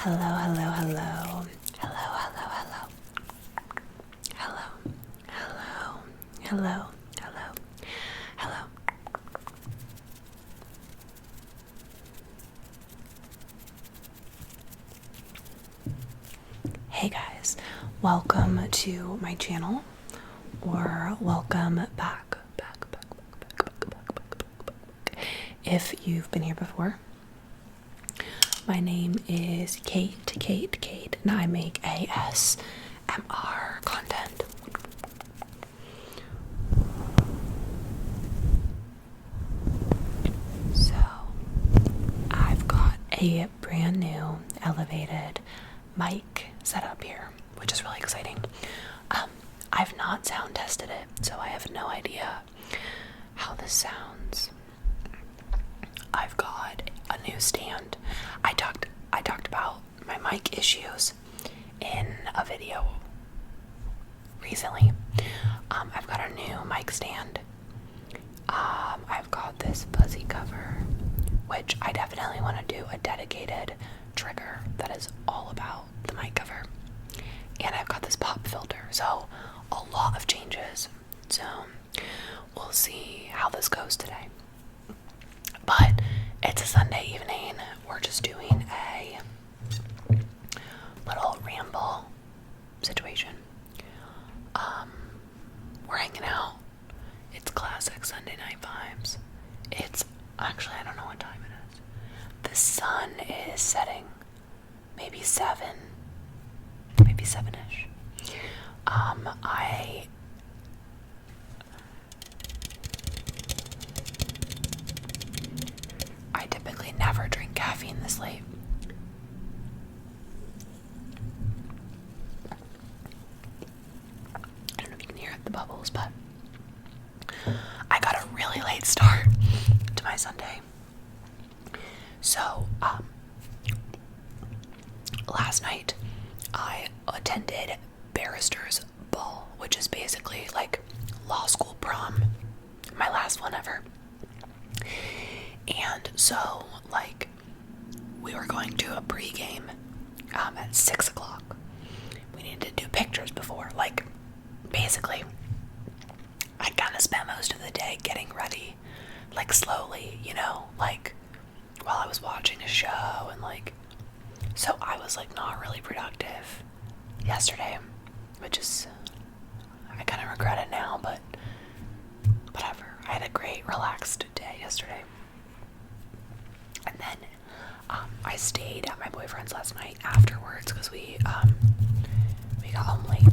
Hello, hello, hello. Hello, hello, hello. Hello, hello, hello, hello, hello. Hey guys, welcome to my channel, or welcome back. If you've been here before, my name is Kate, and I make ASMR content. So, I've got a brand new elevated mic set up here, which is really exciting. I've not sound tested it, so I have no idea how this sounds. I've got a new stand. I talked about my mic issues in a video recently. I've got a new mic stand. I've got this fuzzy cover, which I definitely want to do a dedicated trigger that is all about the mic cover. And I've got this pop filter, so a lot of changes. So we'll see how this goes today. But it's a Sunday evening. We're just doing a little ramble situation. We're hanging out. It's classic Sunday night vibes. It's actually, I don't know what time it is. The sun is setting. Maybe 7-ish. I typically never drink caffeine this late. I don't know if you can hear the bubbles, but I got a really late start to my Sunday. So, last night I attended Barrister's Ball, which is basically like law school prom, my last one ever. And so, like, we were going to a pregame at 6 o'clock. We needed to do pictures before. Like, basically, I kind of spent most of the day getting ready, like, slowly, you know, like, while I was watching a show, and, like, so I was, like, not really productive yesterday, which is, I kind of regret it now, but whatever. I had a great, relaxed day yesterday. And then I stayed at my boyfriend's last night afterwards because we got home late.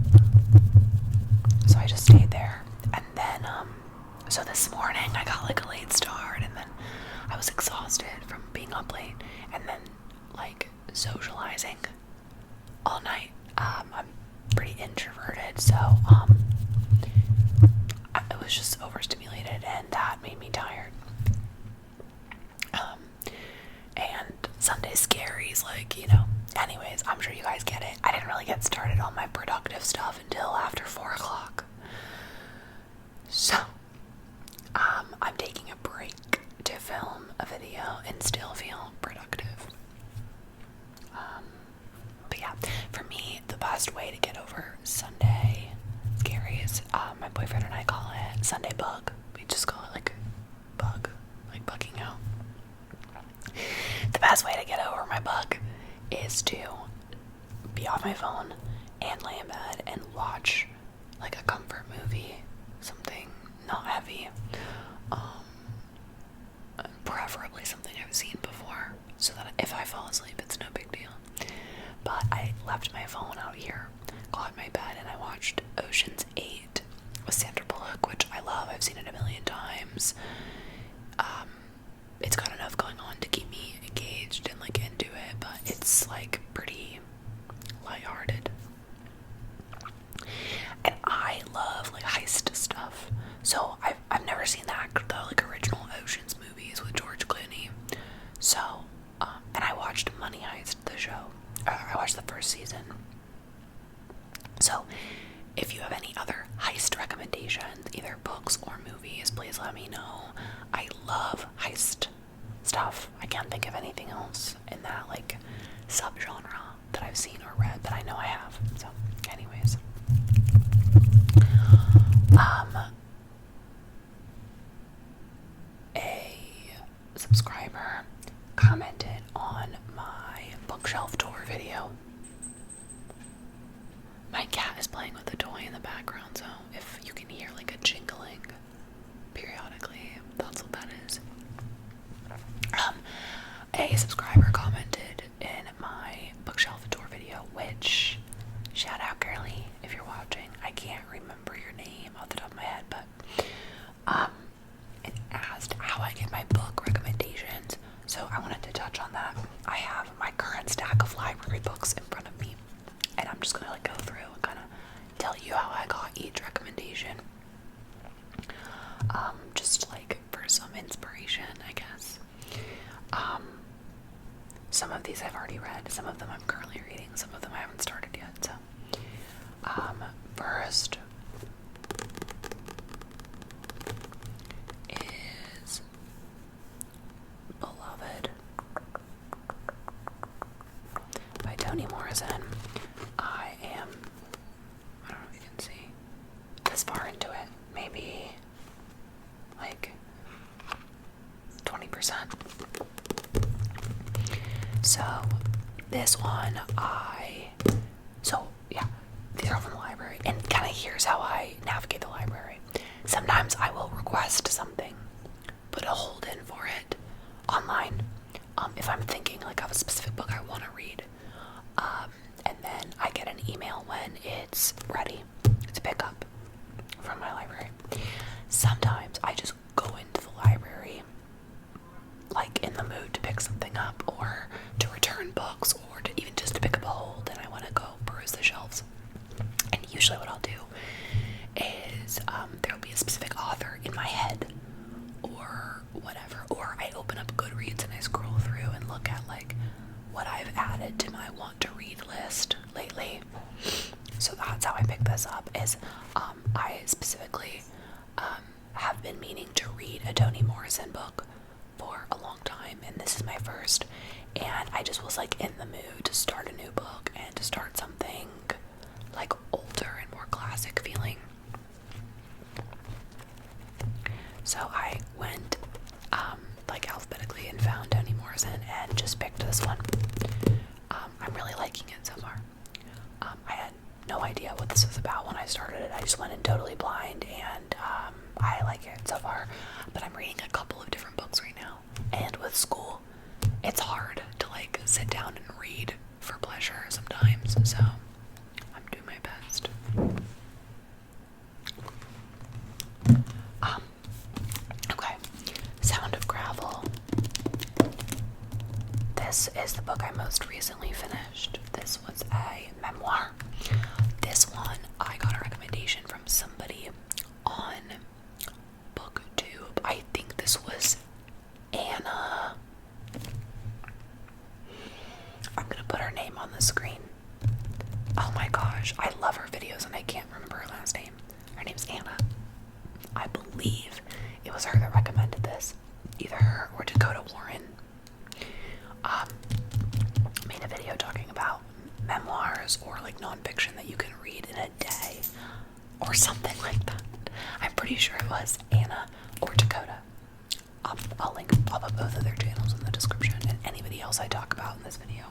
So I just stayed there. And then, so this morning I got like a late start, and then I was exhausted from being up late, and then like socializing all night. I'm pretty introverted, so it was just overstimulated, and that made me tired. And Sunday scaries, like, you know. Anyways, I'm sure you guys get it. I didn't really get started on my productive stuff until after 4 o'clock. So, I'm taking a break to film a video and still feel productive. But yeah, for me, the best way to get over Sunday scaries, my boyfriend and I call it Sunday bug. We just call it like bug, like bugging out. The best way to get over my bug is to be on my phone and lay in bed and watch like a comfort movie, something not heavy, preferably something I've seen before, so that if I fall asleep, it's no big deal. But I left my phone out here, got in my bed, and I watched Ocean's 8 with Sandra Bullock, which I love. I've seen it a million times. It's got enough going on to keep me engaged and like into it, but it's like pretty lighthearted. And I love like heist stuff. So I've never seen the like original Ocean's movies with George Clooney. So and I watched Money Heist, the show. I watched the first season. So if you have any other heist recommendations, either books or movies, please let me know. I love heist stuff. I can't think of anything else in that like subgenre. I've seen or read, but I know I have. So, anyways. A subscriber commented on my bookshelf tour video. My cat is playing with a toy in the background, so if you can hear like a jingling periodically, that's what that is. A subscriber commented in my bookshelf tour video, which, shout out girly if you're watching. I can't remember your name off the top of my head, but it asked how I get my book recommendations. So I wanted to touch on that. I have my current stack of library books in front of me, and I'm just gonna like go through and kind of tell you how I got each recommendation. Just like for some inspiration, I guess. Some of these I've already read, some of them I'm currently reading, some of them I haven't started yet. So, first is Beloved by Toni Morrison. I don't know if you can see this far into it, maybe like 20%. So this one these are from the library, and kind of here's how I navigate the library. Sometimes I will request something, put a hold in for it online, if I'm thinking like of a specific book I want to read, and then I get an email when it's ready to pick up from my library. Sometimes I just go into the library like in the mood to pick something up, or to return books, or to even just to pick up a hold, and I want to go peruse the shelves. And usually what I'll do is there'll be a specific author in my head or whatever, or I open up Goodreads and I scroll through and look at like what I've added to my want to read list lately. So that's how I pick this up, is I specifically have been meaning to read a Toni Morrison book for a long time, and this is my first, and I just was like in the mood to start a new book and to start something like older and more classic feeling. So I went like alphabetically and found Toni Morrison and just picked this one. I'm really liking it so far. I had no idea what this was about when I started it. I just went in totally blind, and I like it so far. But I'm reading a couple of different books right now, and with school, it's hard to like sit down and read for pleasure sometimes. So I'm doing my best. Okay, Sound of Gravel. This is the book I most recently finished. This was a memoir. This one, I got a recommendation from somebody on BookTube. I think this was Anna. I'm gonna put her name on the screen. Oh my gosh, I love her videos and I can't remember her last name. Her name's Anna. I believe it was her that recommended this. Either her or Dakota Warren. Made a video talking about memoirs or like nonfiction that you can read in a day or something like that. I'm pretty sure it was Anna or Dakota. I'll put both of their channels in the description, and anybody else I talk about in this video.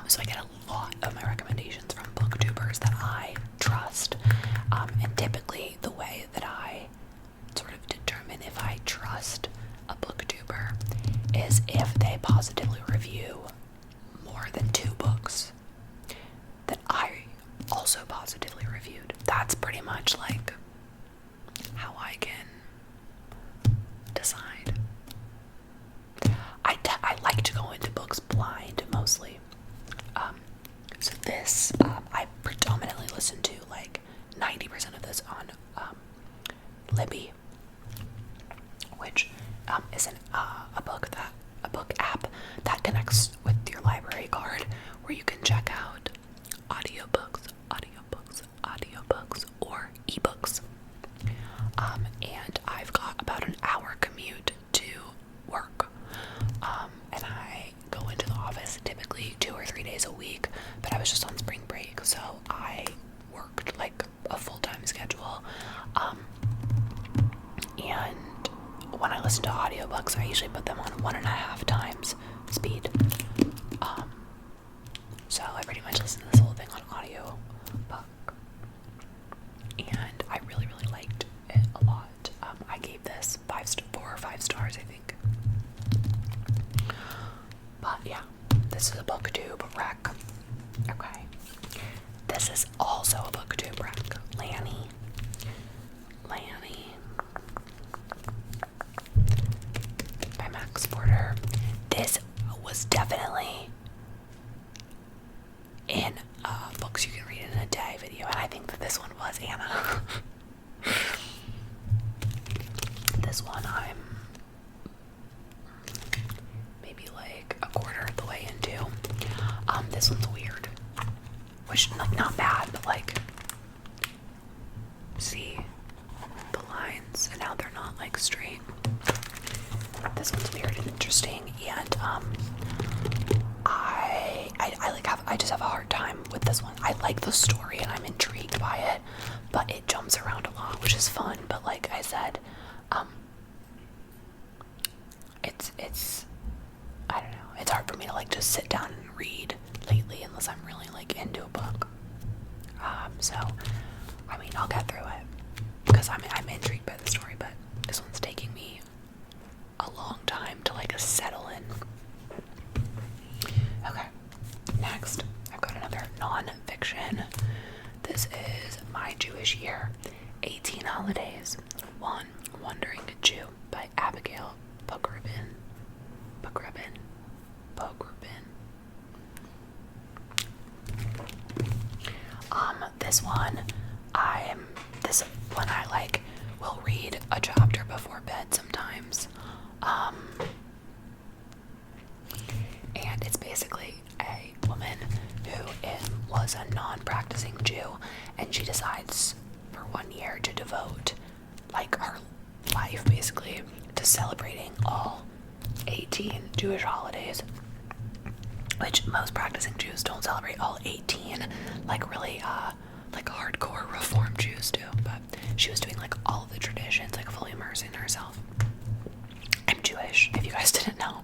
So I get a lot of my recommendations from booktubers that I trust, and typically the way that I sort of determine if I trust a booktuber is if they positively review more than 2 books that I also positively reviewed. That's pretty much like how I can decide. I like to go into books blind mostly. So this, I predominantly listen to like 90% of this on Libby, which is a book app that connects with your library card, where you can check out audiobooks, or ebooks. And I've got about an hour commute to work, and I go into the office typically 2 usually put them on 1.5 times speed. So I pretty much listen to this whole thing on audio book, and I really liked it a lot. I gave this 4 or 5 stars, I think. But yeah, this is a booktube rec. Okay, this is also a booktube rec. Lanny. By Max Porter. This was definitely in books you can read in a day video, and I think that this one was Anna. This one I'm maybe like a quarter of the way into. This one's weird, which like not bad, but like, see the lines and how they're not like straight. This one's weird and interesting, and I just have a hard time with this one. I like the story and I'm intrigued by it, but it jumps around a lot, which is fun. But like I said, it's I don't know. It's hard for me to like just sit down and read lately unless I'm really like into a book. So I mean, I'll get through it because I'm intrigued by the story, but this one's taking me a long time to like settle in. Okay, next I've got another non-fiction. This is My Jewish Year, 18 Holidays, One Wandering Jew by Abigail Pogrebin. This one I like will read a chapter before bed sometimes. And it's basically a woman who was a non-practicing Jew, and she decides for 1 year to devote like her life basically to celebrating all 18 Jewish holidays, which most practicing Jews don't celebrate all 18 like really like hardcore Reform Jews do, but she was doing like all of the traditions, like fully immersing herself. I'm Jewish, if you guys didn't know,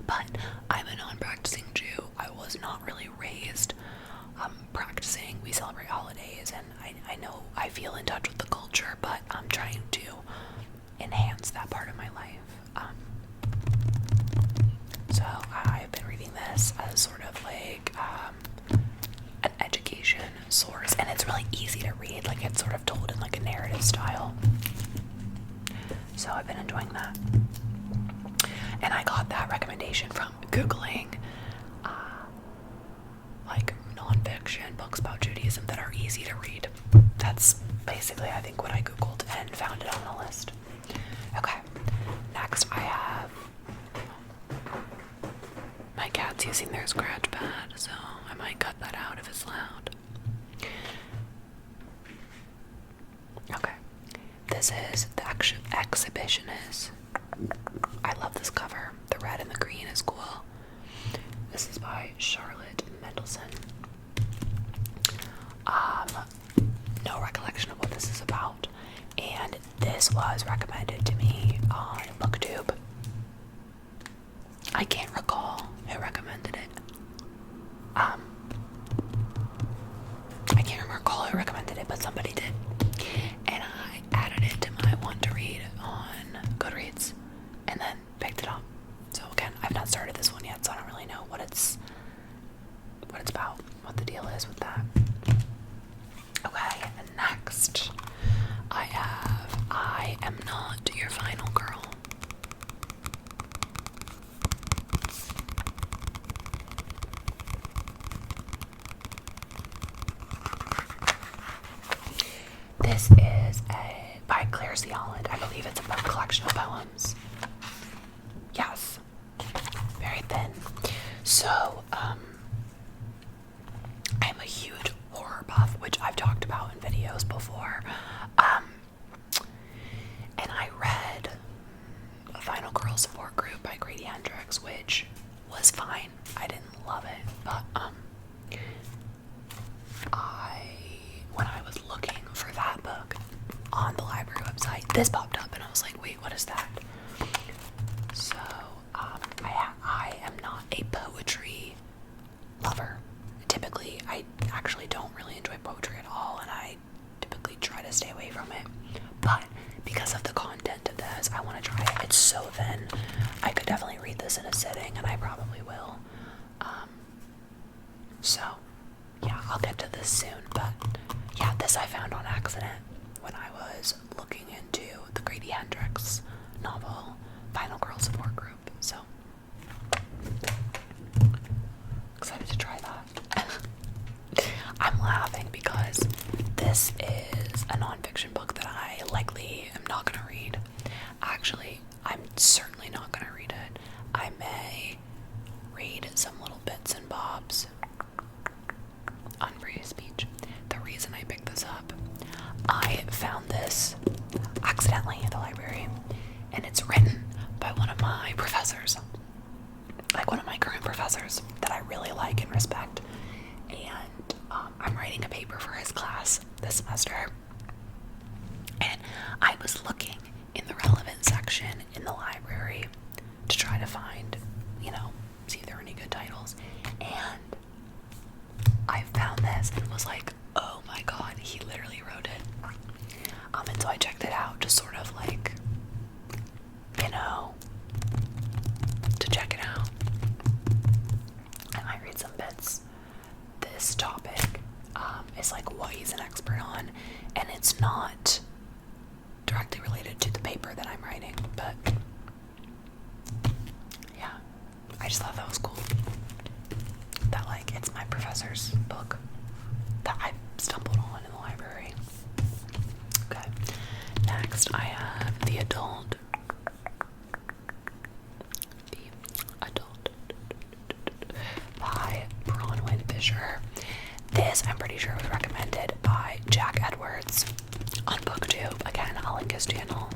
but I'm a non-practicing Jew. I was not really raised practicing. We celebrate holidays, and I know I feel in touch with the culture, but I'm trying to enhance that part of my life. So I've been reading this as sort of like an education source, and it's really easy to read. Like, it's sort of told in like a narrative style. So I've been enjoying that. And I got that recommendation from Googling like non-fiction books about Judaism that are easy to read. That's basically, I think, what I Googled and found it on the list. Okay, next I have, my cat's using their scratch pad, so I might cut that out if it's loud. Okay, this is The Exhibitionist. I love this cover. The red and the green is cool. This is by Charlotte Mendelson. No recollection of what this is about, and this was recommended to me on BookTube. I can't recall who recommended it. I can't recall who recommended it, but somebody did, and I added it to my want to read on Goodreads, and then picked it up. So again, I've not started this one yet, so I don't really know what it's about, what the deal is with that. Okay, and next I have I Am Not Your Final Girl. This is by Claire C. Holland. I believe it's a collection of poems. Yes, very thin. So, I'm a huge horror buff, which I've talked about in videos before. And I read A Final Girl Support Group by Grady Hendrix, which was fine. I didn't love it, but when I was looking for that book on the library website, this popped up, and I was like, wait, what is that? So so thin. I could definitely read this in a sitting, and I probably will. So, yeah, I'll get to this soon, but yeah, this I found on accident when I was looking into the Grady Hendrix novel, Final Girl Support Group, so excited to try that. I'm laughing because this is a nonfiction book that I likely am not going to read. Actually, I'm certainly not going to read it. I may read some little bits and bobs on free speech. The reason I picked this up, I found this accidentally at the library, and it's written by one of my professors, like one of my current professors that I really like and respect, and I'm writing a paper for his class this semester, and I was looking in the relevant section in the library to try to find, see if there were any good titles, and I found this and was like, oh my god, he literally wrote it. And so I checked it out, just sort of like, to check it out. I might read some bits. This topic is like what he's an expert on, and it's not directly related to the paper that I'm writing, but yeah, I just thought that was cool. That, like, it's my professor's book that I stumbled on in the library. Okay, next I have The Adult by Bronwyn Fisher. This, I'm pretty sure, was recommended by Jack Edwards on BookTube. Again, I'll link his channel.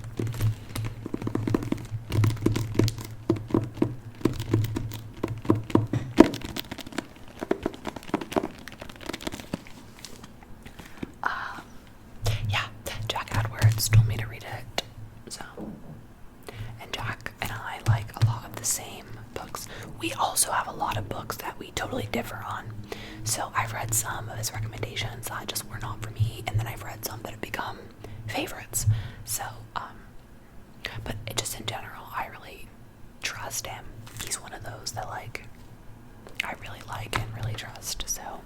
Yeah, Jack Edwards told me to read it, so, and Jack and I like a lot of the same books. We also have a lot of books that we totally differ on, so I've read some of his recommendations that just were not for me, and then I've read some that have become favorites, so, but it just in general, I really trust him. He's one of those that, like, I really like and really trust, so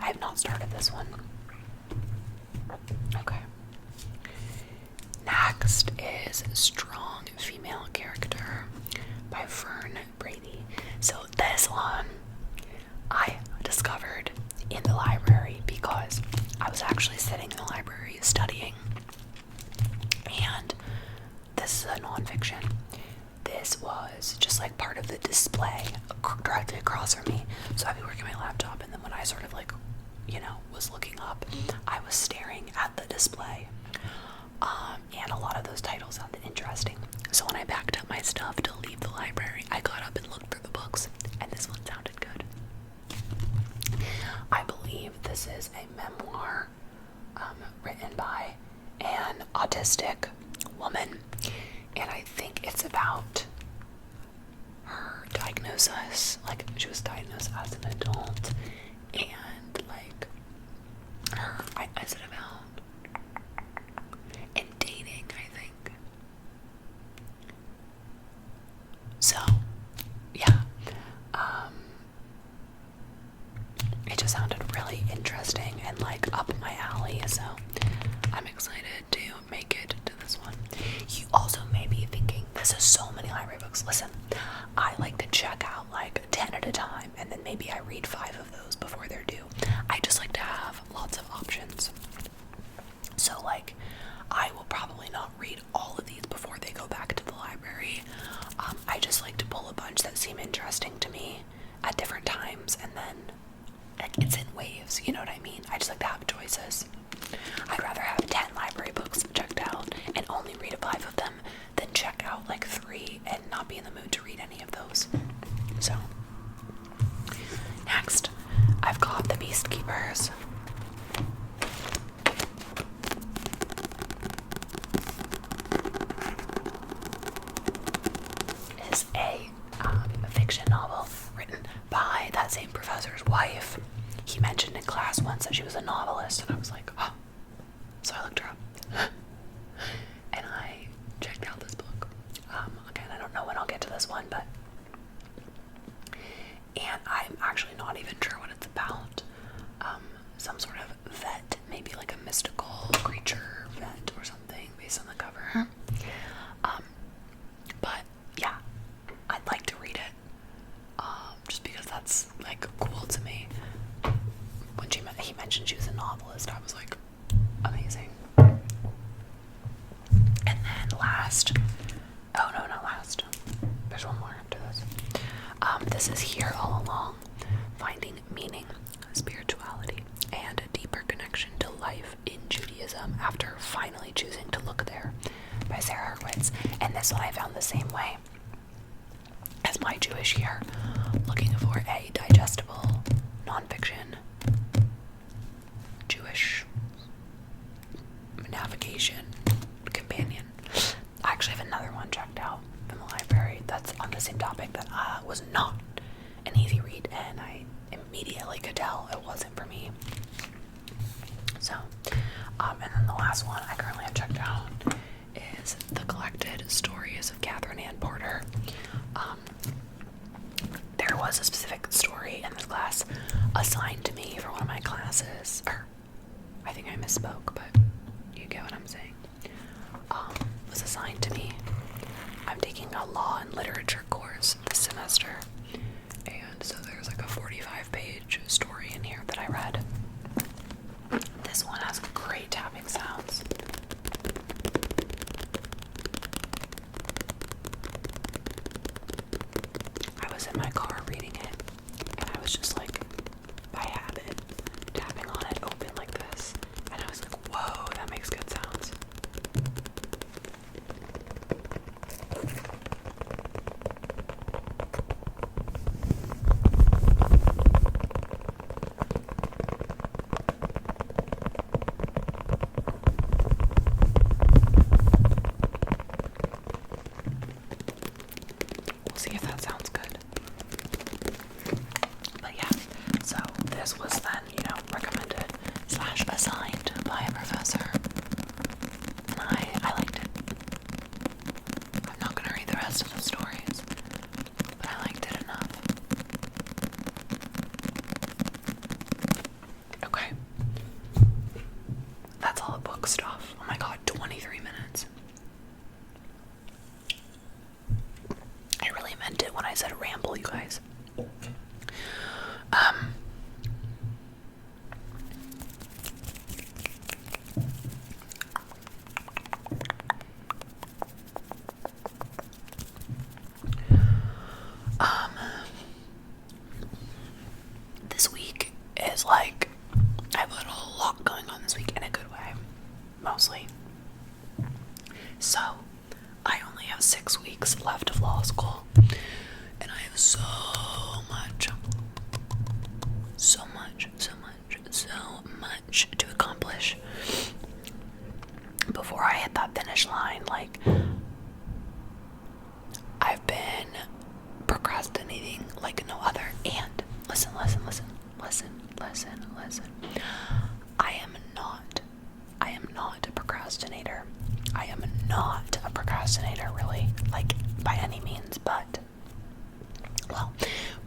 I have not started this one. Okay. Next is Strong Female Character by Fern Brady. So this one I discovered in the library because I was actually sitting in the library studying, and this is a nonfiction. This was just like part of the display directly across from me. So I'd be working my laptop, and then when I sort of like, was looking up, I was staring at the display. And a lot of those titles sounded interesting. So when I packed up my stuff to leave the library, I got up and looked through the books, and this one sounded good. I believe this is a memoir written by an autistic woman, and I think it's about her diagnosis. Like, she was diagnosed as an adult, and like is it about and dating, I think. So yeah, it just sounded really interesting and like up my alley, so I'm excited to make it to this one. You also may be thinking, this is so many library books. Listen, I like to check out like 10 at a time, and then maybe I read 5 of those before they're due. I just like to have lots of options. So like, I will probably not read all of these before they go back to the library. I just like to pull a bunch that seem interesting to me at different times, and then like it's in waves, you know what I mean? I just like to have choices. I'd rather have 10 library books checked out and only read 5 of them than check out like 3 and not be in the mood to read any of those. So, next, I've got The Beast Keepers. Is a fiction novel written by that same professor's wife. He mentioned in class once that she was a novelist, and I was like, oh. So I looked her up, and I checked out this book. Again, this one, and I'm actually not even sure what it's about. Some sort of vet, maybe like a mystical creature vet or something based on the cover. But yeah, I'd like to read it, just because that's like cool to me. When he mentioned she was a novelist, I was like, amazing. And then last, oh no, not last. There's one more after this. This is Here All Along, Finding Meaning, Spirituality, and a Deeper Connection to Life in Judaism After Finally Choosing to Look There, by Sarah Hurwitz. And this one I found the same way as my Jewish year, looking for a digestible, nonfiction, Jewish navigation companion. I actually have another one checked out from the library that's on the same topic that was not an easy read, and I immediately could tell it wasn't for me. So, and then the last one I currently have checked out is The Collected Stories of Catherine Ann Porter. There was a specific story in this class assigned to me for one of my classes, or I think I misspoke, but you get what I'm saying. Was assigned to me. I'm taking a law and literature course this semester, and so there's like a 45-page story in here that I read. This one has great tapping sounds. I was in my car reading it, and I was just like, by habit, tapping on it open like this, and I was like, whoa, that makes good sounds. We'll see if that sounds good. But yeah, so this was then, recommended / assigned by a professor. And I liked it. I'm not going to read the rest of the stories, but I liked it enough. Okay. That's all the book stuff. Oh my god, 23 minutes. I really meant it when I said ramble, you guys. This week is like, I've got a lot going on this week in a good way, mostly. So, I only have 6 weeks left of law school, and I have so much to accomplish before I hit that finish line. Like, I've been procrastinating like no other, and listen. I am not a procrastinator. I am not a procrastinator, really, like, by any means, but, well,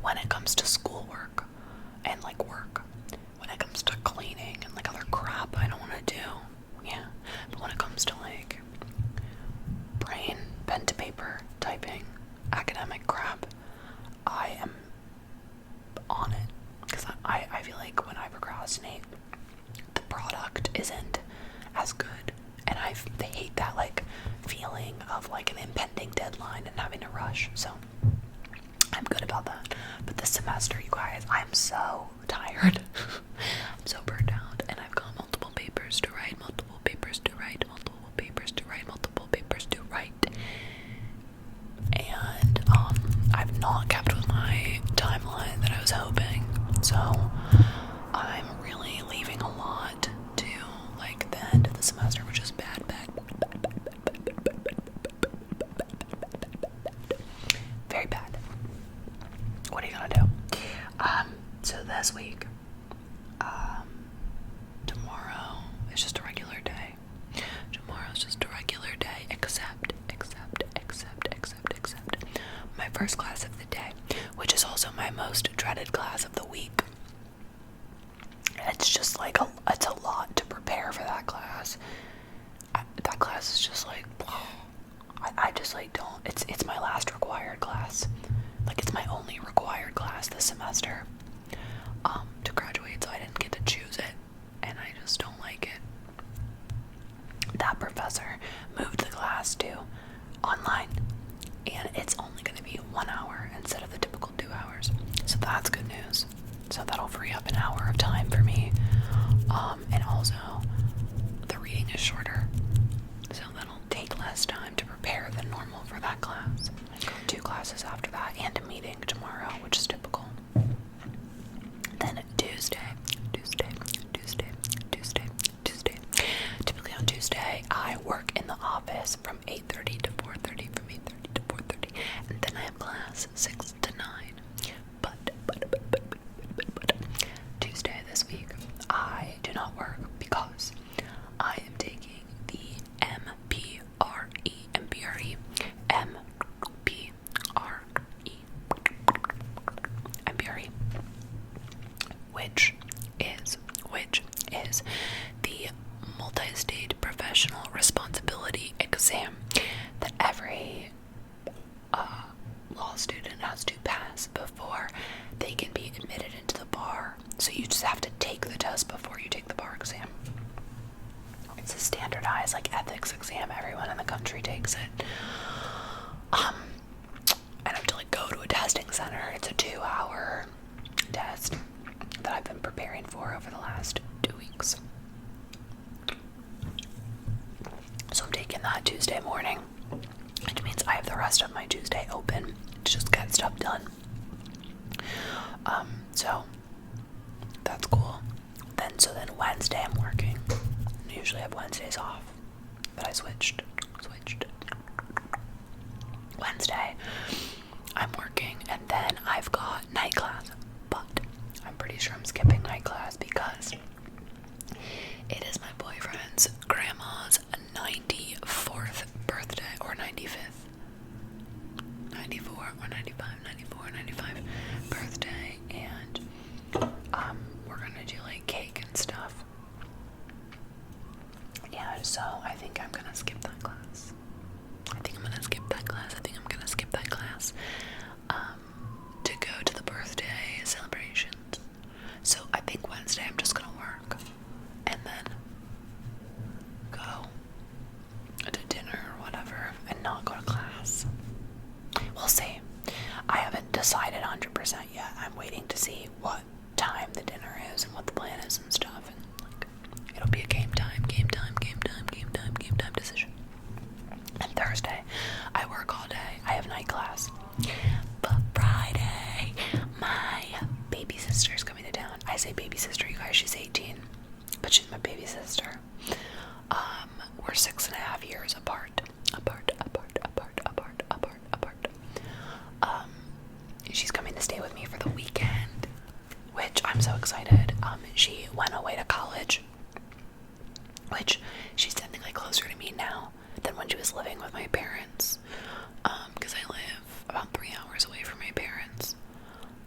when it comes to schoolwork and, like, work, when it comes to cleaning and, like, other crap I don't want to do, yeah, but when it comes to, like, brain, pen to paper, typing, academic crap, I am on it, because I feel like when I procrastinate, the product isn't as good, and I hate that, like, feeling of, like, an impending deadline and having to rush, so I'm good about that. But this semester, you guys, I'm so tired. I'm so burnt out, and I've got multiple papers to write, multiple papers to write, multiple papers to write, multiple papers to write, and I've not kept with my timeline that I was hoping, so I'm really leaving a lot to, like, the end of the semester, which is bad. Very bad. What are you gonna do? So this week, tomorrow is just a regular day. Tomorrow's just a regular day, except my first class of the day, which is also my most dreaded class of the week. It's just like, it's a lot to prepare for that class. That class is just like, I just like don't, it's my last required class. Like, it's my only required class this semester, to graduate, so I didn't get to choose it, and I just don't like it. That professor moved the class to online, and it's only going to be 1 hour instead of the typical 2 hours, so that's good news. So that'll free up an hour of time for me, and also the reading is shorter, so that'll take less time to prepare than normal for that class. I got 2 classes after that and a meeting tomorrow, which is typical. Then Tuesday. Typically on Tuesday, I work in the office from 8:30 to 4:30, from 8:30 to 4:30, and then I have class 6 to 9. But Tuesday this week, I do not work because I am taking the MPRE, which is the multi-state professional responsibility exam that every law student has to pass before they can be admitted into the bar. So you just have to take the test before you take the bar exam. It's a standardized, like, ethics exam. Everyone in the country takes it. I have to, like, go to a testing center. It's a 2-hour test that I've been preparing for over the last 2 weeks. So I'm taking that Tuesday morning, which means I have the rest of my Tuesday open to just get stuff done. So that's cool. Then Wednesday I'm working. I usually have Wednesdays off, but I switched. Wednesday I'm working, and then I've got night class, but I'm pretty sure I'm skipping night class because it is my boyfriend's grandma's 94th birthday, or 95th, 94 or 95 birthday, and we're gonna do, like, cake and stuff. Yeah, so I think I'm gonna skip that class. To go to the birthday celebrations. So I think Wednesday I'm just gonna work and then go to dinner or whatever and not go to class. We'll see. I haven't decided 100% yet. I'm waiting to see what time the dinner is and what the plan is and stuff, and, like, it'll be a game time decision. And Thursday I work all day. I have night class. But Friday, my baby sister's coming to town. I say baby sister, you guys, she's 18, but she's my baby sister. We're 6.5 years apart. She's coming to stay with me for the weekend, which I'm so excited. She went away to college, which she's technically closer to me now than when she was living with my parents, because I live about 3 hours away from my parents,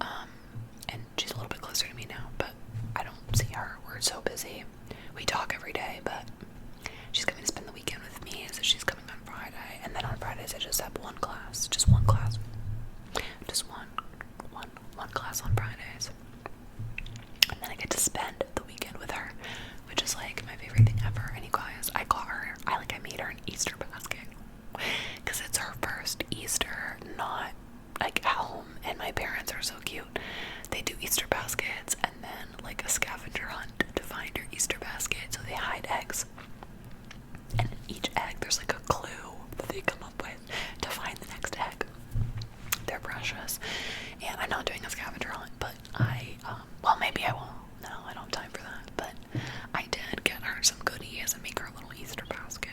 and she's a little bit closer to me now, but I don't see her. We're so busy. We talk every day, but she's coming to spend the weekend with me, so she's coming on Friday, and then on Fridays I just have one class, just one class on Fridays, and then I get to spend the weekend with her, which is, like, my favorite thing ever. And you guys, I made her an Easter basket, because it's her first Easter not, like, at home, and my parents are so cute. They do Easter baskets and then, like, a scavenger hunt to find your Easter basket, so they hide eggs, and in each egg there's, like, a clue that they come up with to find the next egg. They're precious, and I'm not doing a scavenger hunt, but well, maybe I will. No, I don't have time for that, but I did get her some goodies and make her a little Easter basket,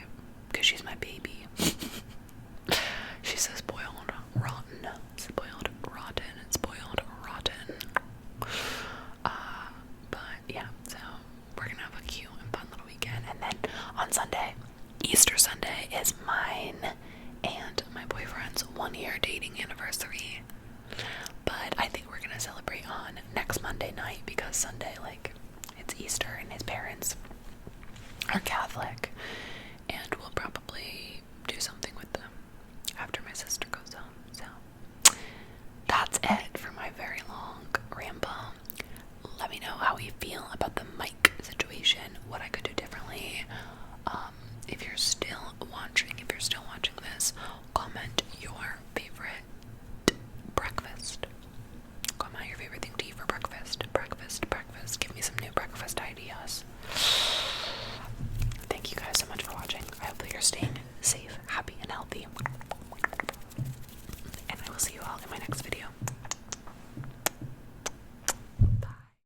because she's my baby. She's a spoiled rotten, Sunday night because Sunday, like, it's Easter and his parents are Catholic, and we'll probably do something with them after my sister goes home. So that's it for my very long ramble. Let me know how you feel about the mic situation, what I could do differently. If you're still watching this, comment your favorite breakfast. Comment your favorite thing to eat for breakfast. Breakfast. Give me some new breakfast ideas. Thank you guys so much for watching. I hope that you're staying safe, happy, and healthy. And I will see you all in my next video.